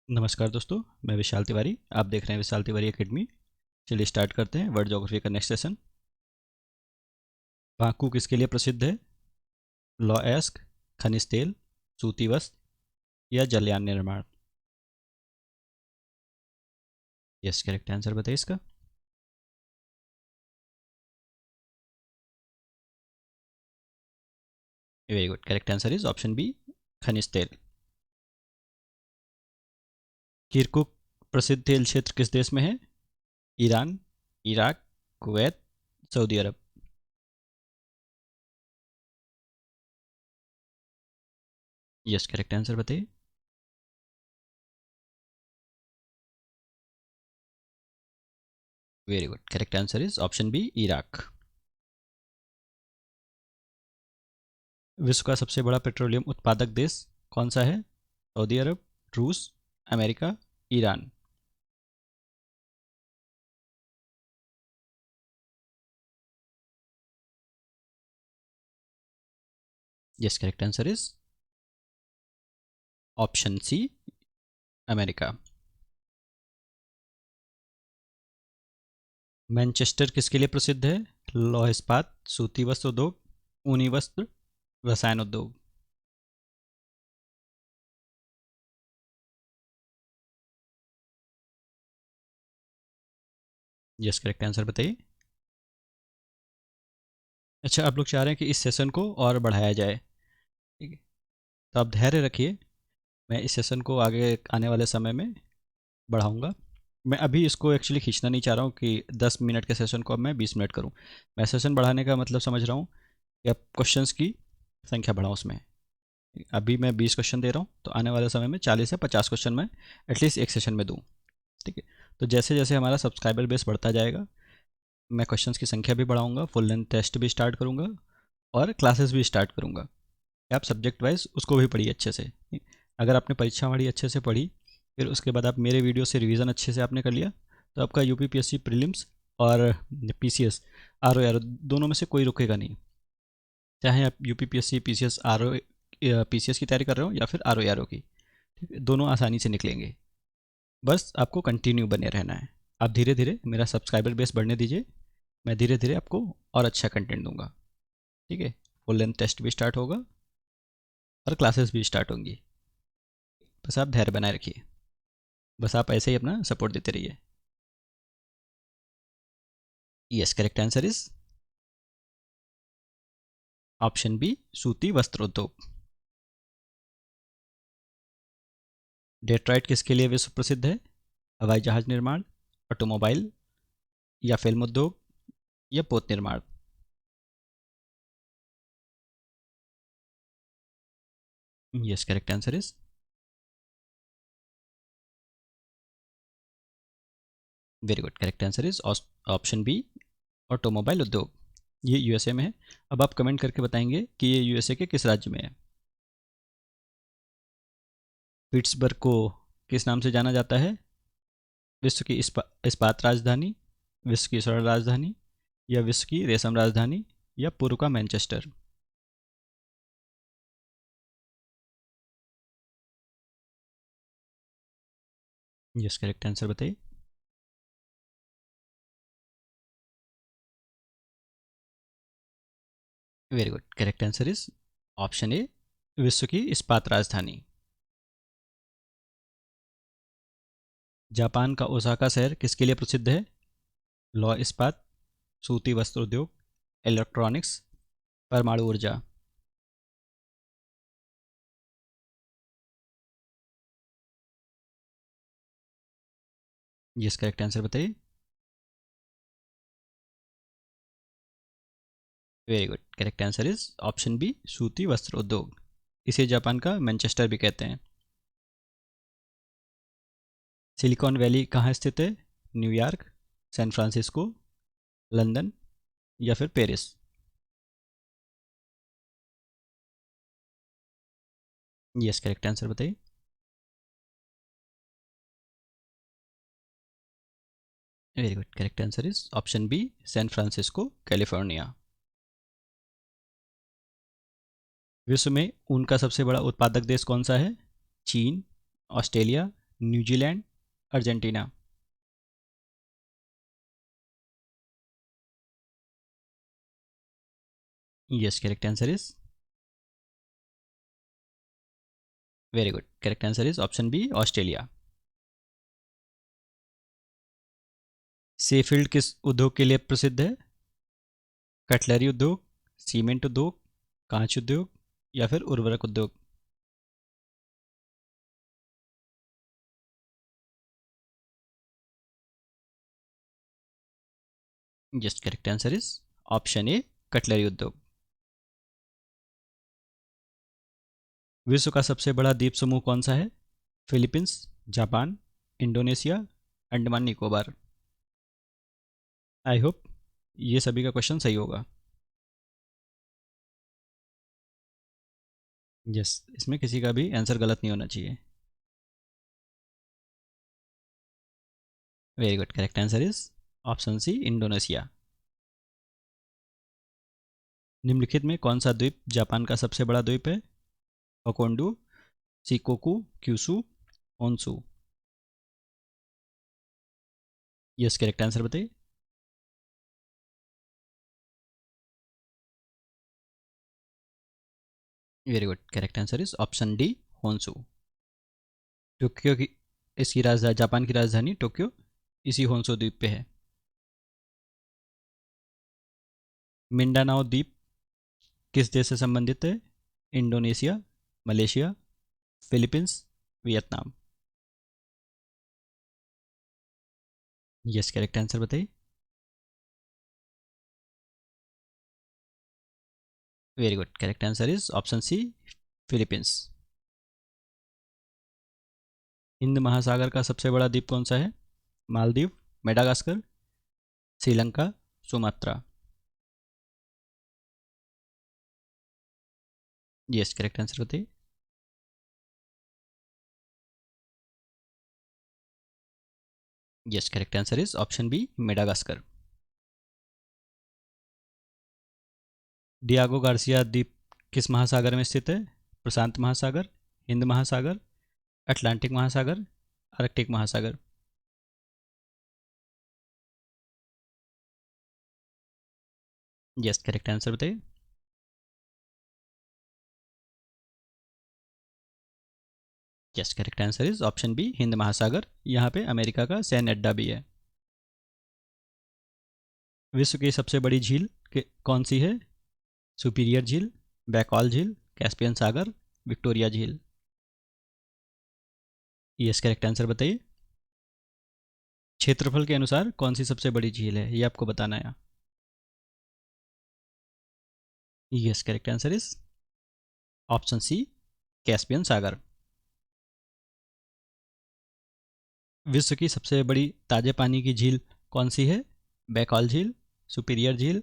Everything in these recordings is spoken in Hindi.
नमस्कार दोस्तों, मैं विशाल तिवारी। आप देख रहे हैं विशाल तिवारी एकेडमी। चलिए स्टार्ट करते हैं वर्ल्ड ज्योग्राफी का नेक्स्ट सेशन। पाकू किसके लिए प्रसिद्ध है? लॉ एस्क, खनिज तेल, सूती वस्त्र या जलयान निर्माण? यस, करेक्ट आंसर बताइए इसका। Very good, correct answer is option B, खनिज तेल। किरकुक प्रसिद्ध तेल क्षेत्र किस देश में है? Iran, Iraq, Kuwait, Saudi Arab? Yes, correct answer बताइए। Very good, correct answer is option B, Iraq. विश्व का सबसे बड़ा पेट्रोलियम उत्पादक देश कौन सा है? सऊदी अरब, रूस, America, Iran? Yes, correct answer is option C, America. Manchester किसके लिए प्रसिद्ध है? लौह इस्पात, सूती वस्त्र उद्योग, ऊनी वस्त्र, रसायन उद्योग? यस, करेक्ट आंसर बताइए। अच्छा, आप लोग चाह रहे हैं कि इस सेशन को और बढ़ाया जाए, ठीक है? तो आप धैर्य रखिए, मैं इस सेशन को आगे आने वाले समय में बढ़ाऊंगा। मैं अभी इसको एक्चुअली खींचना नहीं चाह रहा हूँ कि 10 मिनट के सेशन को अब मैं 20 मिनट करूँ। मैं सेशन बढ़ाने का मतलब समझ रहा हूँ कि अब क्वेश्चंस की संख्या बढ़ाऊँ उसमें। अभी मैं 20 क्वेश्चन दे रहा हूँ, तो आने वाले समय में 40 से 50 क्वेश्चन मैं एटलीस्ट एक सेशन में दूँ, ठीक है? तो जैसे जैसे हमारा सब्सक्राइबर बेस बढ़ता जाएगा, मैं क्वेश्चंस की संख्या भी बढ़ाऊंगा, फुल लेंथ टेस्ट भी स्टार्ट करूंगा और क्लासेस भी स्टार्ट करूंगा। आप सब्जेक्ट वाइज उसको भी पढ़िए अच्छे से। अगर आपने परीक्षा हमारी अच्छे से पढ़ी, फिर उसके बाद आप मेरे वीडियो से रिवीजन अच्छे से आपने कर लिया, तो आपका यूपीपीएससी प्रीलिम्स और पीसीएस, आरओ आरओ दोनों में से कोई रुकेगा नहीं। चाहे आप यूपीपीएससी, पीसीएस, आरओ, पीसीएस की तैयारी कर रहे हो या फिर आरओ आरओ की, ठीक है? दोनों आसानी से निकलेंगे। बस आपको कंटिन्यू बने रहना है। आप धीरे धीरे मेरा सब्सक्राइबर बेस बढ़ने दीजिए, मैं धीरे धीरे आपको और अच्छा कंटेंट दूंगा, ठीक है? फुल लेंथ टेस्ट भी स्टार्ट होगा और क्लासेस भी स्टार्ट होंगी। बस आप धैर्य बनाए रखिए, बस आप ऐसे ही अपना सपोर्ट देते रहिए। Yes, correct answer is option B, सूती वस्त्र उद्योग। डेट्राइट किसके लिए विश्व प्रसिद्ध है? हवाई जहाज निर्माण, ऑटोमोबाइल या फिल्म उद्योग या पोत निर्माण? Yes, correct answer is very good, correct answer is option B, automobile उद्योग। ये यूएसए में है। अब आप कमेंट करके बताएंगे कि ये यूएसए के किस राज्य में है। पिट्सबर्ग को किस नाम से जाना जाता है? विश्व की इस्पात राजधानी, विश्व की स्वर्ण राजधानी या विश्व की रेशम राजधानी या पूर्व का मैनचेस्टर? यस, करेक्ट आंसर बताइए। Very good, correct answer is option A, विश्व की इस्पात राजधानी। जापान का ओसाका शहर किसके लिए प्रसिद्ध है? लौह इस्पात, सूती वस्त्र उद्योग, इलेक्ट्रॉनिक्स, परमाणु ऊर्जा? यस, करेक्ट आंसर बताइए। Very good, correct answer is option B, सूती वस्त्र उद्योग। इसे जापान का मैनचेस्टर भी कहते हैं। सिलिकॉन वैली कहाँ स्थित है? न्यूयॉर्क, सैन फ्रांसिस्को, लंदन या फिर पेरिस? यस, करेक्ट आंसर बताइए। Very good, correct answer is option B, San Francisco, California. विश्व में ऊन का सबसे बड़ा उत्पादक देश कौन सा है? चीन, Australia, New Zealand, Argentina. Yes, correct answer is very good. Correct answer is option B, Australia. सेफील्ड किस उद्योग के लिए प्रसिद्ध है? कटलरी उद्योग, सीमेंट उद्योग, कांच उद्योग या फिर उर्वरक उद्योग। Yes, correct answer is option A, cutlery उद्योग। विश्व का सबसे बड़ा द्वीप समूह कौन सा है? Philippines, Japan, Indonesia, Andaman Nicobar. I hope ये सभी का क्वेश्चन सही होगा। यस, इसमें किसी का भी आंसर गलत नहीं होना चाहिए। Very good. Correct answer is option C, Indonesia. निम्नलिखित में कौन सा द्वीप जापान का सबसे बड़ा द्वीप है? होकोंडू, शिकोकू, क्यूसू, ओनसू। यस, करेक्ट आंसर बताइए। Very good. Correct answer is option D, Honshu. Tokyo की इसकी राजधानी, जापान की राजधानी टोक्यो इसी होन्सू द्वीप पे है। मिंडानाओ द्वीप किस देश से संबंधित है? Indonesia, Malaysia, Philippines, Vietnam. Yes, correct answer बताइए। Very good. Correct answer is option C, Philippines. हिंद महासागर का सबसे बड़ा द्वीप कौन सा है? Maldives, Madagascar, Sri Lanka, Sumatra. Yes, correct answer बताइए। Yes, correct answer is option B, Madagascar. Diego Garcia द्वीप किस महासागर में स्थित है? प्रशांत महासागर, हिंद महासागर, अटलांटिक महासागर, आर्कटिक महासागर। यस, करेक्ट आंसर बताइए। Yes, correct answer is option B, Hind महासागर। यहाँ पे अमेरिका का सैन्य अड्डा भी है। विश्व की सबसे बड़ी झील कौन सी है? सुपीरियर झील, बैकॉल झील, कैस्पियन सागर, विक्टोरिया झील। यस, करेक्ट आंसर बताइए। क्षेत्रफल के अनुसार कौन सी सबसे बड़ी झील है, ये आपको बताना है। Yes, correct answer is option C, Caspian सागर। विश्व की सबसे बड़ी ताजे पानी की झील कौन सी है? बैकॉल झील, सुपीरियर झील,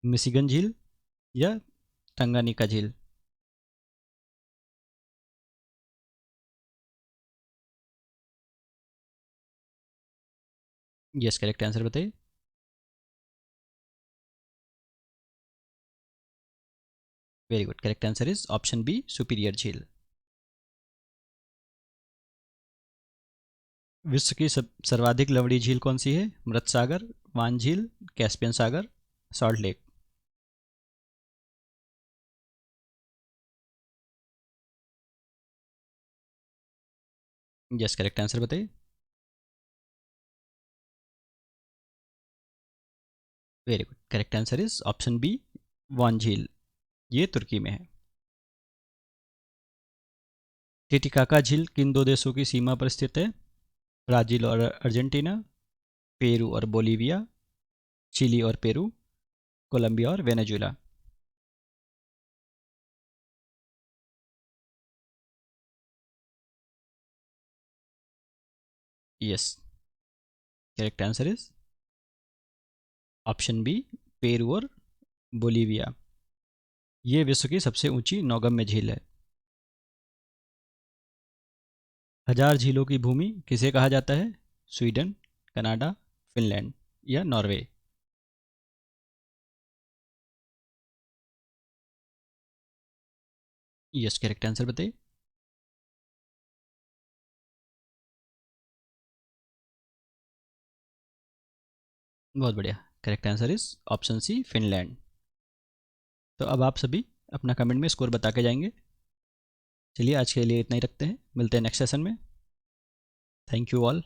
मिशिगन झील या टंगानिका झील। यस, करेक्ट आंसर बताइए। Very good. Correct answer is option B, Superior झील। विश्व की सर्वाधिक लंबी झील कौन सी है? मृत सागर, वान झील, कैस्पियन सागर, salt lake. Yes, correct answer बताइए। Very good. Correct answer is option B, Van झील। ये तुर्की में है। टिटिकाका झील किन दो देशों की सीमा पर स्थित है? ब्राज़ील और अर्जेंटीना, पेरू और बोलीविया, चिली और पेरू, कोलंबिया और Venezuela. Yes, correct answer is option B, Peru और बोलीविया। ये विश्व की सबसे ऊंची नौगम्य झील है। हजार झीलों की भूमि किसे कहा जाता है? स्वीडन, कनाडा, फिनलैंड या नॉर्वे। यस, करेक्ट आंसर बताइए। बहुत बढ़िया, correct answer is option C, Finland. तो अब आप सभी अपना कमेंट में स्कोर बता के जाएंगे। चलिए आज के लिए इतना ही रखते हैं, मिलते हैं नेक्स्ट सेशन में। Thank you all.